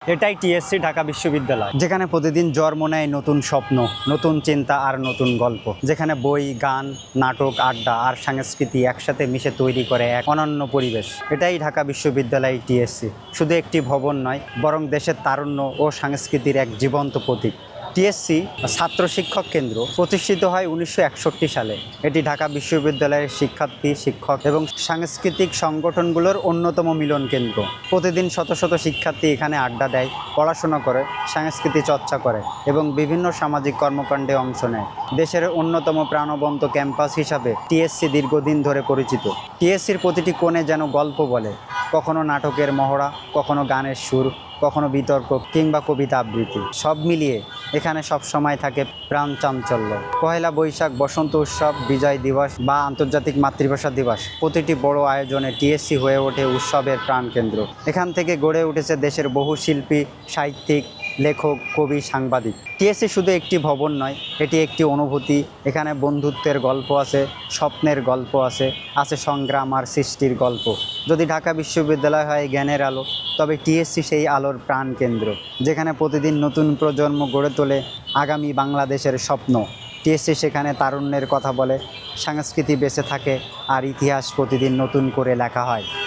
এটাই টিএসসি ঢাকা বিশ্ববিদ্যালয়, যেখানে প্রতিদিন জন্ম নেয় নতুন স্বপ্ন, নতুন চিন্তা আর নতুন গল্প। যেখানে বই, গান, নাটক, আড্ডা আর সংস্কৃতি একসাথে মিশে তৈরি করে এক অনন্য পরিবেশ। এটাই ঢাকা বিশ্ববিদ্যালয় টিএসসি, শুধু একটি ভবন নয়, বরং দেশের তারুণ্য ও সংস্কৃতির এক জীবন্ত প্রতীক। টিএসসি ছাত্র শিক্ষক কেন্দ্র প্রতিষ্ঠিত হয় 1961 সালে। এটি ঢাকা বিশ্ববিদ্যালয়ের শিক্ষার্থী, শিক্ষক এবং সাংস্কৃতিক সংগঠনগুলোর অন্যতম মিলন কেন্দ্র। প্রতিদিন শত শত শিক্ষার্থী এখানে আড্ডা দেয়, পড়াশোনা করে, সংস্কৃতি চর্চা করে এবং বিভিন্ন সামাজিক কর্মকাণ্ডে অংশ নেয়। দেশের অন্যতম প্রাণবন্ত ক্যাম্পাস হিসাবে টিএসসি দীর্ঘদিন ধরে পরিচিত। টিএসসির প্রতিটি কোণে যেন গল্প বলে, কখনো নাটকের মহড়া, কখনো গানের সুর, কখনো বিতর্ক কিংবা কবিতা আবৃত্তি। সব মিলিয়ে এখানে সব সময় থাকে প্রাণ চাঞ্চল্য। পহেলা বৈশাখ, বসন্ত উৎসব, বিজয় দিবস বা আন্তর্জাতিক মাতৃভাষা দিবস, প্রতিটি বড় আয়োজনে টিএসসি হয়ে ওঠে উৎসবের প্রাণকেন্দ্র। এখান থেকে গড়ে উঠেছে দেশের বহু শিল্পী, সাহিত্যিক, লেখক, কবি, সাংবাদিক। টিএসসি শুধু একটি ভবন নয়, এটি একটি অনুভূতি। এখানে বন্ধুত্বের গল্প আছে, স্বপ্নের গল্প আছে, সংগ্রাম আর সৃষ্টির গল্প। যদি ঢাকা বিশ্ববিদ্যালয় হয় জ্ঞানের আলো, তবে টিএসসি সেই আলোর প্রাণকেন্দ্র, যেখানে প্রতিদিন নতুন প্রজন্ম গড়ে তোলে আগামী বাংলাদেশের স্বপ্ন। টিএসসি সেখানে তারুণ্যের কথা বলে, সংস্কৃতি বেঁচে থাকে আর ইতিহাস প্রতিদিন নতুন করে লেখা হয়।